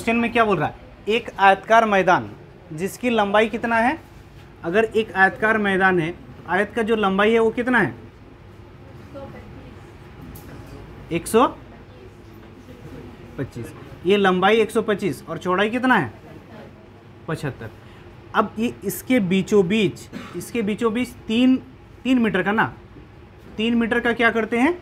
Question में क्या बोल रहा है, एक आयताकार मैदान जिसकी लंबाई कितना है, अगर एक आयताकार मैदान है तो आयत का जो लंबाई है वो कितना है 125, ये लंबाई 125 और चौड़ाई कितना है 75। अब ये इसके बीचों बीच 3 मीटर का ना, 3 मीटर का क्या करते हैं,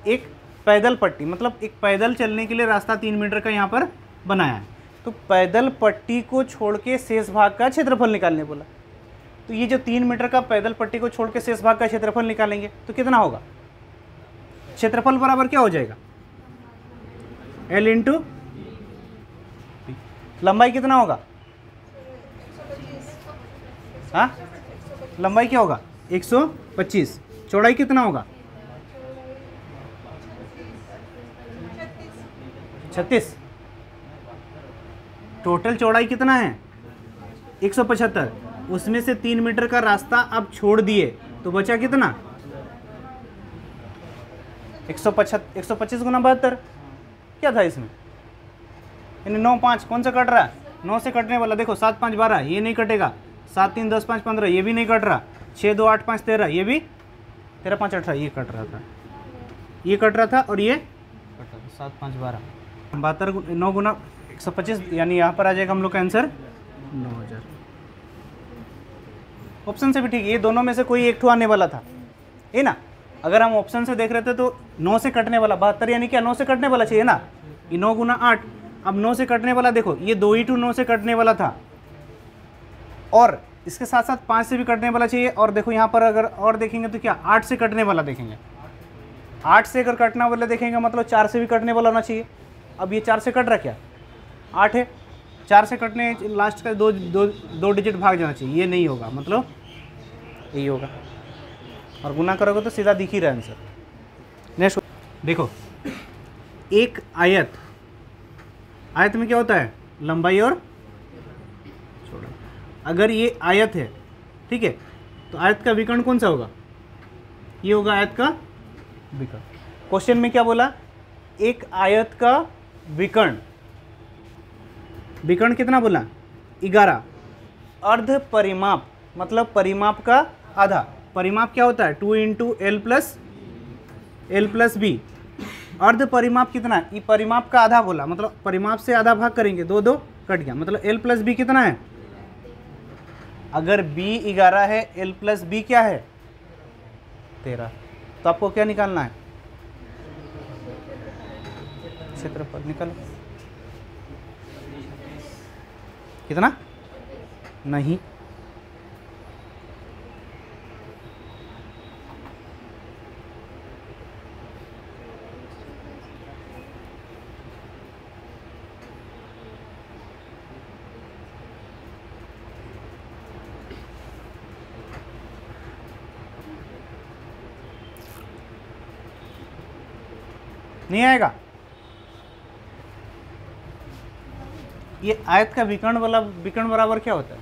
एक पैदल पट्टी, मतलब एक पैदल चलने के लिए रास्ता 3 मीटर का यहाँ पर बनाया है। तो पैदल पट्टी को छोड़ के शेष भाग का क्षेत्रफल निकालने बोला। तो ये जो 3 मीटर का पैदल पट्टी को छोड़ के शेष भाग का क्षेत्रफल निकालेंगे तो कितना होगा, क्षेत्रफल बराबर क्या हो जाएगा L इंटू, लंबाई कितना होगा, हाँ लंबाई क्या होगा 125, चौड़ाई कितना होगा 36, टोटल चौड़ाई कितना है 175, उसमें से 3 मीटर का रास्ता अब छोड़ दिए तो बचा कितना 125 गुना 72, क्या था इसमें, यानी 9 5 कौन सा कट रहा है, 9 से कटने वाला, देखो 7 5 12 ये नहीं कटेगा, 7 3 10 5 15 ये भी नहीं कट रहा, 6 2 8 5 13 ये भी, 13 5 18 ये कट रहा था, ये कट रहा था और ये कट रहा था, 7 5 12 72 9 गुना 125, यानी यहाँ पर आ जाएगा हम लोग का आंसर 9000। ऑप्शन से भी ठीक है, ये दोनों में से कोई एक ठो आने वाला था, है ना। अगर हम ऑप्शन से देख रहे थे तो 9 से कटने वाला 72 यानी क्या 9 से कटने वाला चाहिए ना, ये 9 गुना 8, अब 9 से कटने वाला देखो ये 2 ही 9 से कटने वाला था, और इसके साथ साथ 5 से भी कटने वाला चाहिए, और देखो यहाँ पर अगर और देखेंगे तो क्या 8 से कटने वाला देखेंगे, 8 से अगर कटने वाला देखेंगे मतलब 4 से भी कटने वाला होना चाहिए। अब ये 4 से कट रहा क्या 8 है, 4 से कटने लास्ट का दो डिजिट भाग जाना चाहिए, ये नहीं होगा, मतलब यही होगा, और गुना करोगे तो सीधा दिख ही रहा आंसर। नेक्स्ट देखो, एक आयत में क्या होता है लंबाई और चौड़ाई। अगर ये आयत है, ठीक है, तो आयत का विकर्ण कौन सा होगा, ये होगा आयत का विकर्ण। क्वेश्चन में क्या बोला, एक आयत का विकर्ण, विकर्ण कितना बोला 11, अर्ध परिमाप मतलब परिमाप का आधा, परिमाप क्या होता है 2 इंटू एल प्लस बी, अर्ध परिमाप कितना है, ये परिमाप का आधा बोला, मतलब परिमाप से आधा भाग करेंगे, 2 2 कट गया, मतलब एल प्लस बी कितना है, अगर बी 11 है एल प्लस बी क्या है 13, तो आपको क्या निकालना है क्षेत्रफल, निकालो कितना, नहीं नहीं आएगा। ये आयत का विकर्ण वाला, विकर्ण बराबर क्या होता है,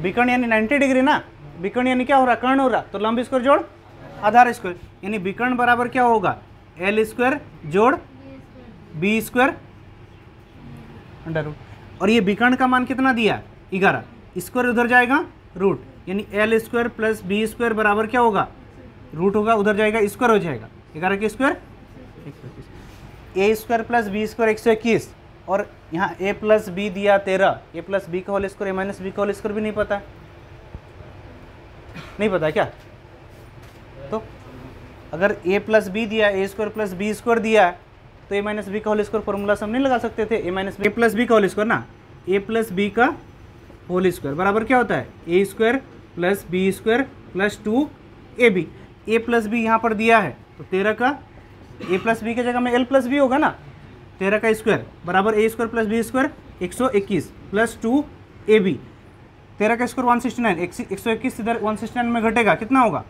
विकर्ण यानी 90 डिग्री ना, विकर्ण यानी क्या हो रहा कर्ण हो रहा, तो लंब स्क्वायर जोड़ आधार स्क्वायर, यानी विकर्ण बराबर क्या होगा एल स्क्वायर जोड़ बी स्क्वायर अंडर रूट, और ये विकर्ण का मान कितना दिया 11, स्क्वायर उधर जाएगा रूट, यानी L square plus B square बराबर क्या होगा रूट होगा, उधर जाएगा स्क्वायर हो जाएगा, 11 के स्क्वायर 121, ए स्क्वायर प्लस बी स्क्वायर 121, और यहाँ ए प्लस बी दिया 13, ए प्लस बी का होल स्क्वायर ए माइनस बी का होल स्क्वायर भी नहीं पता है, नहीं पता है क्या, तो अगर ए प्लस बी दिया, a square plus B square दिया, तो ए माइनस बी का होल स्क्वायर फॉर्मूला सब नहीं लगा सकते थे, a minus a plus b का होल स्क्वायर ना, ए प्लस बी का होल स्क्वायर बराबर क्या होता है a square plus B square plus 2 a b, a plus b यहाँ पर दिया है तो 13 का, ए प्लस बी की जगह में एल प्लस बी होगा ना, 13 का स्क्वायर बराबर a square plus B square 121 plus 2 a b, 13 का स्क्वायर 169, 121 इधर 169 में घटेगा कितना होगा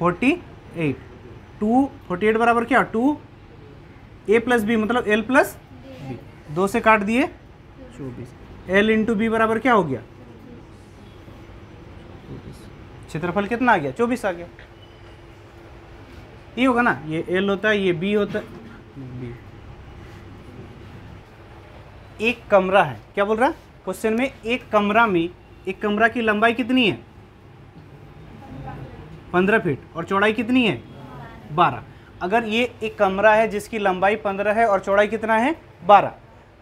48, 48 बराबर क्या 2 ए प्लस बी मतलब एल प्लस बी, 2 से काट दिए 24, एल इंटू बी बराबर क्या हो गया 24, क्षेत्रफल कितना आ गया 24 आ गया, ये होगा ना, ये एल होता है ये बी होता है बी, एक कमरा है, क्या बोल रहा क्वेश्चन में, एक कमरा में, एक कमरा की लंबाई कितनी है 15 फीट और चौड़ाई कितनी है 12। अगर ये एक कमरा है जिसकी लंबाई 15 है और चौड़ाई कितना है 12,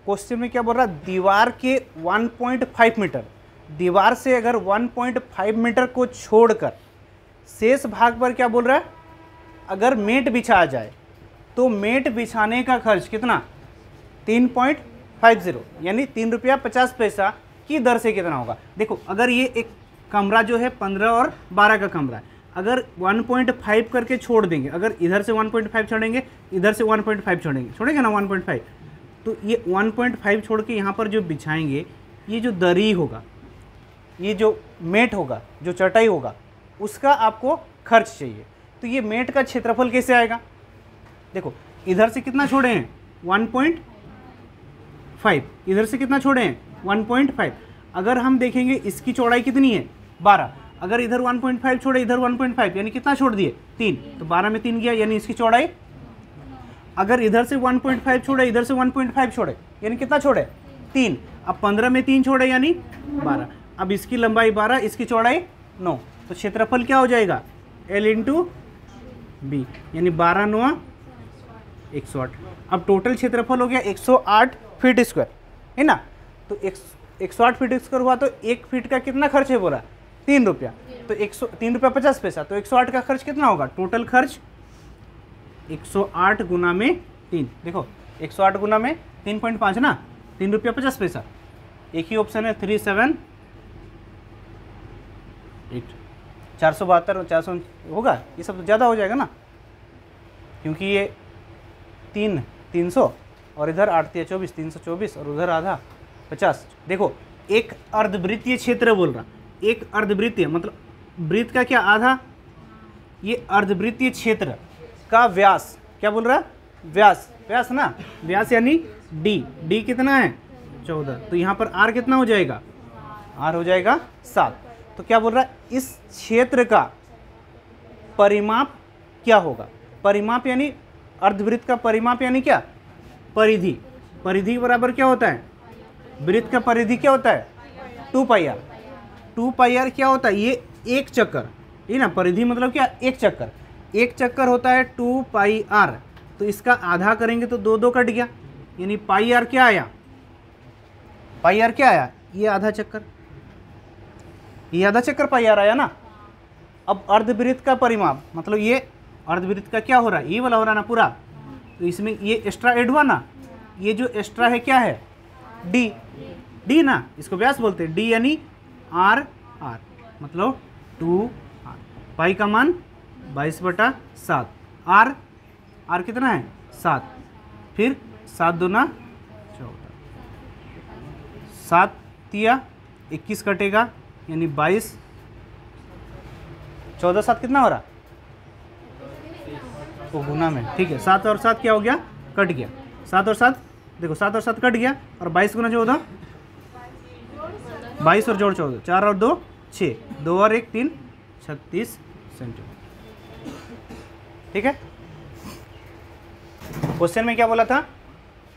क्वेश्चन में क्या बोल रहा है, दीवार के 1.5 मीटर, दीवार से अगर 1.5 मीटर को छोड़कर शेष भाग पर क्या बोल रहा है, अगर मेट बिछाया जाए तो मेट बिछाने का खर्च कितना 3.50 यानी 3 रुपया 50 पैसा की दर से कितना होगा। देखो अगर ये एक कमरा जो है 15 और 12 का कमरा है, अगर 1.5 करके छोड़ देंगे, अगर इधर से 1.5 छोड़ेंगे, इधर से 1.5 छोड़ेंगे ना 1.5, तो ये 1.5 छोड़ के यहाँ पर जो बिछाएंगे, ये जो दरी होगा, ये जो मेट होगा, जो चटाई होगा, उसका आपको खर्च चाहिए। तो ये मेट का क्षेत्रफल कैसे आएगा, देखो इधर से कितना छोड़े हैं 1.5, इधर से कितना छोड़े हैं 1.5। अगर हम देखेंगे इसकी चौड़ाई कितनी है 12, अगर इधर 1.5 छोड़े, इधर 1.5 यानी कितना छोड़ दिए 3, तो 12 में 3 गया यानी इसकी चौड़ाई। अगर इधर से 1.5 छोड़े, इधर से 1.5 छोड़े यानी कितना छोड़े 3, अब 15 में 3 छोड़े यानी 12, अब इसकी लंबाई 12, इसकी चौड़ाई 9, तो क्षेत्रफल क्या हो जाएगा L इंटू बी, यानी 12 9 108। अब टोटल क्षेत्रफल हो गया 108 फीट स्क्वायर, है ना। तो 108 फीट स्क्वायर हुआ तो 1 फीट का कितना खर्च है बोला 3 रुपया, तो 3 रुपया 50 पैसा, तो 108 का खर्च कितना होगा, टोटल खर्च 108 गुना में 3, देखो 108 गुना में 3.5 ना, 3 रुपया 50 पैसा, एक ही ऑप्शन है 378, 472 और 400 होगा, ये सब ज़्यादा हो जाएगा ना, क्योंकि ये 300 और इधर 8 × 24 324 और उधर आधा 50। देखो एक अर्धवृत्तीय क्षेत्र बोल रहा, एक अर्धवृत्तीय मतलब वृत्त का क्या आधा, ये अर्धवृत्तीय क्षेत्र का व्यास, क्या बोल रहा व्यास, व्यास ना, व्यास यानी डी कितना है 14, तो यहाँ पर r कितना हो जाएगा, r हो जाएगा 7। तो क्या बोल रहा है, इस क्षेत्र का परिमाप क्या होगा, परिमाप यानी अर्धवृत्त का परिमाप यानी क्या, परिधि, परिधि बराबर क्या होता है, वृत्त का परिधि क्या होता है 2πr, 2πr क्या होता है, ये एक चक्कर, ये ना परिधि मतलब क्या एक चक्कर, एक चक्कर होता है 2πr, तो इसका आधा करेंगे तो 2 कट गया, यानी πr क्या आया, πr क्या आया, ये आधा चक्कर, ये आधा चक्कर πr आया ना। अब अर्धवृत्त का परिमाप मतलब ये अर्धवृत्त का क्या हो रहा है, ये वाला हो रहा ना पूरा, तो इसमें ये एक्स्ट्रा ऐड हुआ ना, ये जो एक्स्ट्रा है क्या है डी ना, इसको व्यास बोलते हैं, डी यानी r मतलब 2r, पाई का मान 22/7, r कितना है 7, फिर 7 दूना 14, 7 तिया 21 कटेगा यानी 22, 14 7 कितना हो रहा, तो गुना में, ठीक है, 7 और 7 क्या हो गया कट गया, 7 और 7 देखो 7 और 7 कट गया, और 22 गुना 14, 22 और जोड़ 14, 4 और 2 6, 2 और 1 3, 36 सेंटीमीटर, ठीक है। क्वेश्चन में क्या बोला था,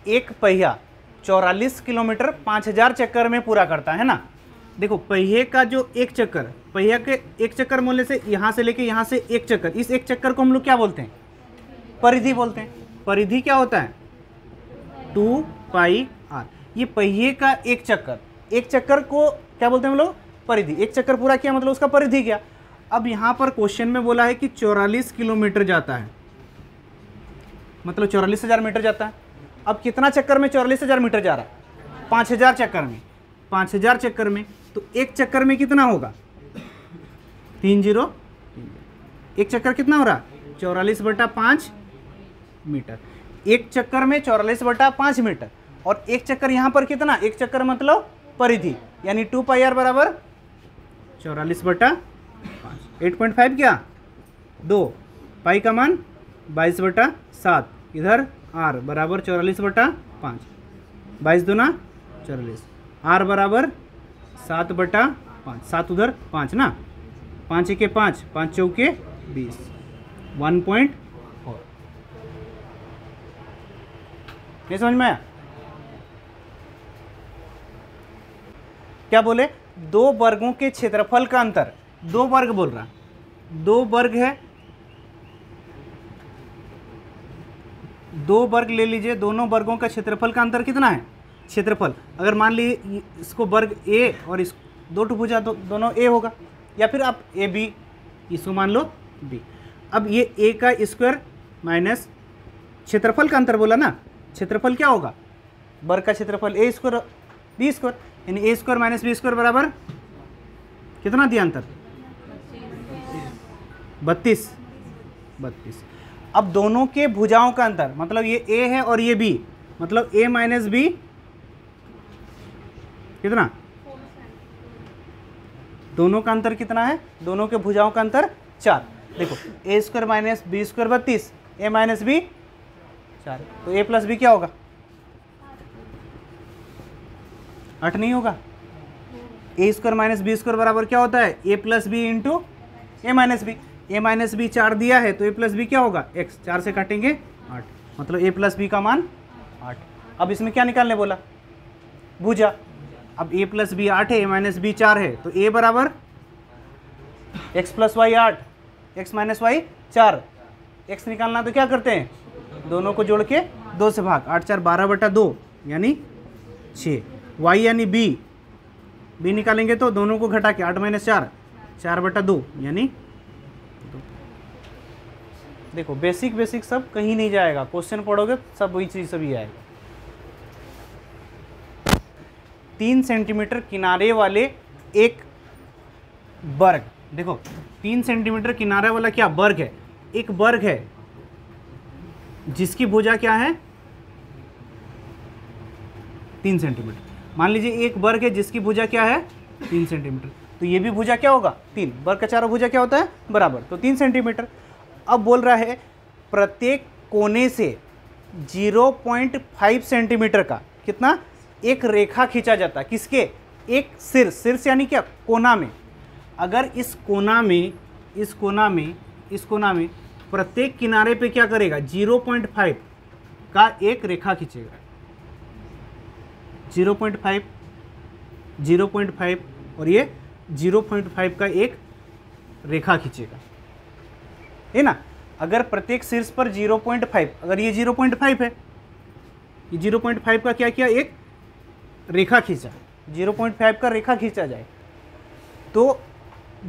एक पहिया 44 किलोमीटर 5000 चक्कर में पूरा करता है ना। देखो पहिए का जो एक चक्कर, पहिया के एक चक्कर बोलने से यहाँ से लेके यहाँ से एक चक्कर, इस एक चक्कर को हम लोग क्या बोलते हैं, परिधि बोलते हैं। परिधि क्या होता है 2πr, ये पहिए का एक चक्कर, एक चक्कर को क्या बोलते हैं हम लोग परिधि, एक चक्कर पूरा किया मतलब उसका परिधि क्या। अब यहाँ पर क्वेश्चन में बोला है कि 44 किलोमीटर जाता है, मतलब 44,000 मीटर जाता है। अब कितना चक्कर में 44,000 मीटर जा रहा है, 5,000 चक्कर में, 5,000 चक्कर में, तो एक चक्कर में कितना होगा 30, एक चक्कर कितना हो रहा 44/5 मीटर, एक चक्कर में 44/5 मीटर, और एक चक्कर यहाँ पर कितना, एक चक्कर मतलब परिधि यानी 2πr बराबर 44/5, 8.5 क्या 2, पाई का मान 22/7, इधर r बराबर 44/5, 22 दूना 44, r बराबर 7/5, 7 उधर 5 ना, 5 के 5, 5 चौके 20, 1.4, नहीं समझ में आया। क्या बोले, दो वर्गों के क्षेत्रफल का अंतर, दो वर्ग बोल रहा, दो वर्ग है, दो वर्ग ले लीजिए, दोनों वर्गों का क्षेत्रफल का अंतर कितना है, क्षेत्रफल। अगर मान लीजिए इसको वर्ग ए और इस दो टू भुजा तो दोनों ए होगा, या फिर आप ए बी इसको मान लो बी। अब ये ए का स्क्वायर माइनस क्षेत्रफल का अंतर बोला ना, क्षेत्रफल क्या होगा, वर्ग का क्षेत्रफल ए स्क्वायर बी स्क्वायर, यानी ए स्क्वायर माइनस बी स्क्वायर बराबर कितना दिया अंतर, 32। अब दोनों के भुजाओं का अंतर, मतलब ये ए है और ये बी, मतलब ए माइनस बी कितना, दोनों का अंतर कितना है, दोनों के भुजाओं का अंतर 4। देखो ए स्क्वायर माइनस बी स्क्वायर 32, ए माइनस बी 4, तो ए प्लस बी क्या होगा, 8 नहीं होगा। ए स्क्वायर माइनस बी स्क्वायर बराबर क्या होता है, ए प्लस बी इंटू ए माइनस बी। ए माइनस बी 4 दिया है तो ए प्लस बी क्या होगा, एक्स, 4 से काटेंगे 8, मतलब ए प्लस बी का मान 8। अब इसमें क्या निकालने बोला, भुजा। अब ए प्लस बी 8 है, ए माइनस बी 4 है, तो ए बराबर X plus Y 8, X minus Y 4। X निकालना तो क्या करते हैं, दोनों को जोड़ के 2 से भाग, 8 4 12/2 यानी 6। वाई यानी बी, बी निकालेंगे तो दोनों को घटा के 8 माइनस 4 4/2 यानी 2। देखो बेसिक सब कहीं नहीं जाएगा, क्वेश्चन पढ़ोगे सब वही चीज़ सभी आएगा। 3 सेंटीमीटर किनारे वाले एक वर्ग, देखो 3 सेंटीमीटर किनारे वाला क्या वर्ग है, एक वर्ग है जिसकी भुजा क्या है 3 सेंटीमीटर। मान लीजिए एक वर्ग है जिसकी भुजा क्या है 3 सेंटीमीटर, तो ये भी भुजा क्या होगा 3, वर्ग का चारों भुजा क्या होता है बराबर, तो 3 सेंटीमीटर। अब बोल रहा है प्रत्येक कोने से 0.5 सेंटीमीटर का कितना, एक रेखा खींचा जाता है, किसके, एक शीर्ष यानी क्या, कोना में। अगर इस कोना में प्रत्येक किनारे पे क्या करेगा, 0.5 का एक रेखा खींचेगा, 0.5 और ये 0.5 का एक रेखा खींचेगा, है ना। अगर प्रत्येक शीर्ष पर 0.5, अगर ये 0.5 है, ये 0.5 का क्या किया, एक रेखा खींचा, 0.5 का रेखा खींचा जाए तो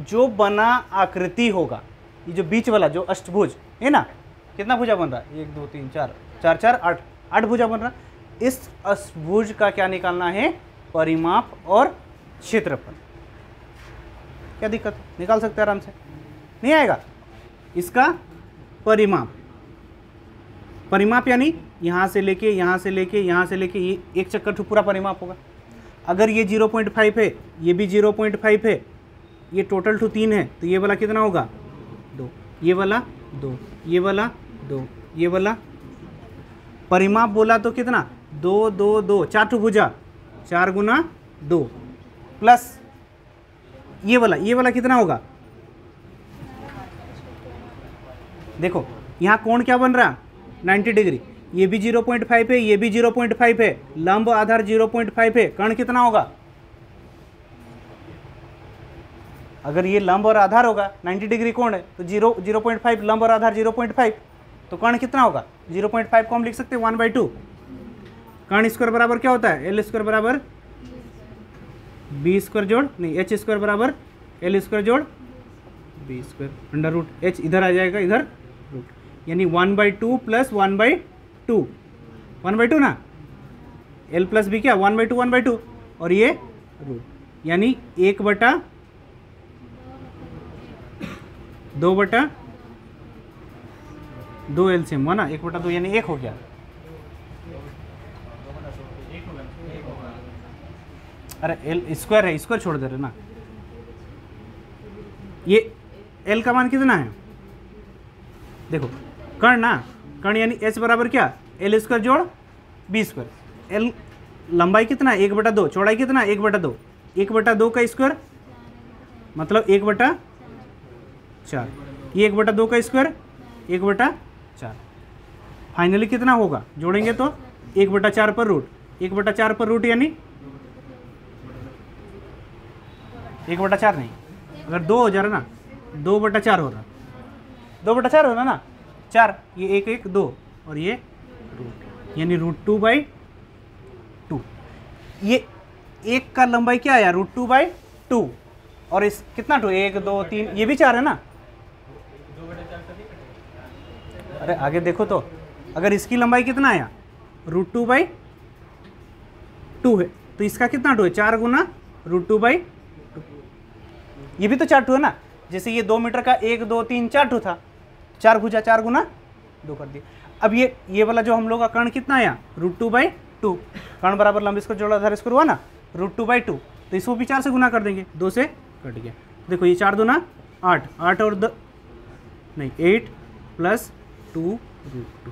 जो बना आकृति होगा, ये जो बीच वाला जो अष्टभुज है ना, कितना भुजा बन रहा है, 1 2 3 4 4 4 8 8 भुजा बन रहा। इस अष्टभुज का क्या निकालना है, परिमाप और क्षेत्रफल। क्या दिक्कत, निकाल सकते हैं आराम से, नहीं आएगा। इसका परिमाप यानी यहाँ से लेके यहाँ से लेके यहाँ से लेके ये एक चक्कर तो पूरा परिमाप होगा। अगर ये 0.5 है, ये भी 0.5 है, ये टोटल टू 3 है, तो ये वाला कितना होगा 2, ये वाला 2, ये वाला 2, ये वाला। परिमाप बोला तो कितना 2 2 2, 4 टू भुजा, 4 गुना 2 प्लस ये वाला कितना होगा, देखो यहाँ कोण क्या बन रहा 90 डिग्री, ये भी 0.5 है, ये भी 0.5 है, लंब आधार 0.5 है, कर्ण कितना होगा, अगर ये लंब और आधार होगा 90 डिग्री कोण है तो 0.5 लंब और आधार 0.5, तो कर्ण कितना होगा 0.5 को हम लिख सकते हैं 1/2। कर्ण स्क्वायर बराबर क्या होता है, एल स्क्वायर बराबर बी स्क्वायर जोड़ नहीं एच स्क्वायर बराबर एल स्क्वायर जोड़ B square under root H इधर आ जाएगा, इधर रूट, यानी 1/2 प्लस 1/2 1/2 ना, एल प्लस बी क्या 1/2 और ये रूट, यानी 1/2 एलसीएम हुआ ना, 1/2 यानी 1 हो गया। अरे एल स्क्वायर है, स्क्वायर छोड़ दे रहे ना, ये एल का मान कितना है, देखो कर्ण ना, कर्ण यानी एच बराबर क्या एल स्क्वायर जोड़ बी स्क्वायर, एल लंबाई कितना 1/2, चौड़ाई कितना 1/2, 1/2 का स्क्वायर मतलब 1/4, ये 1/2 का स्क्वायर 1/4, फाइनली कितना होगा, जोड़ेंगे तो 1/4 पर रूट, 1/4 पर रूट यानी 1/4 नहीं, अगर 2 हो जा रहा ना, 2/4 हो रहा, 2/4 हो रहा ना, 4, ये 1 1 2 और ये रूट, यानी √2/2। ये एक का लंबाई क्या आया, √2/2, और इस कितना 2, 1 2 3, ये भी 4 है ना। अरे आगे देखो तो, अगर इसकी लंबाई कितना आया, √2/2 है, तो इसका कितना 2 है, 4 गुना √2/2, ये भी तो 4 है ना। जैसे ये 2 मीटर का 1 2 3 4 था, 4 भुजा 4 गुना 2 कर दिया। अब ये वाला जो हम लोग का कर्ण कितना आया, √2/2, कर्ण बराबर लंब इसको जोड़ा आधार इसको हुआ ना, √2/2, तो इसको भी 4 से गुना कर देंगे, 2 से कट गया। देखो ये 4 दूना 8, 8 और 8 + 2 √2,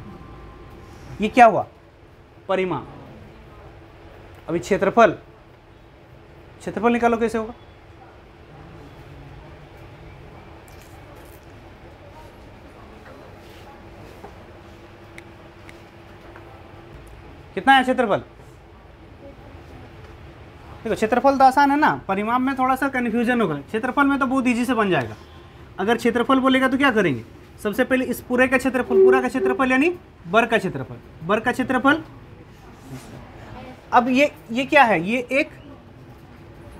ये क्या हुआ, परिमाण। अभी क्षेत्रफल निकालो कैसे होगा, कितना है क्षेत्रफल। देखो क्षेत्रफल तो आसान है ना, परिमाण में थोड़ा सा कन्फ्यूजन होगा, क्षेत्रफल में तो बहुत इजी से बन जाएगा। अगर क्षेत्रफल बोलेगा तो क्या करेंगे, सबसे पहले इस पूरे का क्षेत्रफल, पूरा का क्षेत्रफल यानी वर्ग का क्षेत्रफल, वर्ग का क्षेत्रफल। अब ये क्या है, ये एक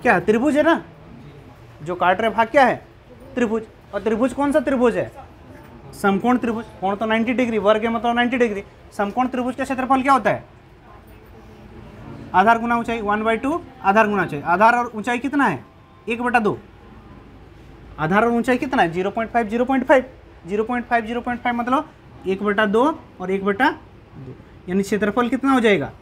क्या है, त्रिभुज है ना, जो काट रहे भाग क्या है, त्रिभुज। और त्रिभुज कौन सा त्रिभुज है, समकोण त्रिभुज। कोण तो 90 डिग्री, वर्ग है मतलब 90 डिग्री। समकोण त्रिभुज का क्षेत्रफल क्या होता है, आधार गुना ऊंचाई, 1/2 आधार गुना ऊंचाई। आधार और ऊंचाई कितना है, 1/2। आधार और ऊंचाई कितना है, 0.5 0.5 0.5 0.5 मतलब 1/2 और 1/2, यानी क्षेत्रफल कितना हो जाएगा,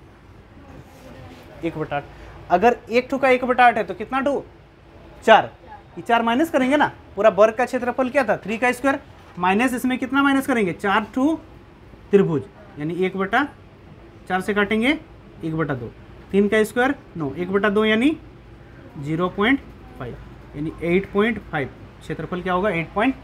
1/8। अगर एक ठू का 1/8 है तो कितना ठू, 4। ये 4 माइनस करेंगे ना, पूरा वर्ग का क्षेत्रफल क्या था, 3 का स्क्वायर, माइनस इसमें कितना माइनस करेंगे, 4 ठू त्रिभुज, यानी 1/4 से काटेंगे 1/2, 3 का स्क्वायर 9, 1/2 यानी 0.5, यानी 8.5, क्षेत्रफल क्या होगा 8.5।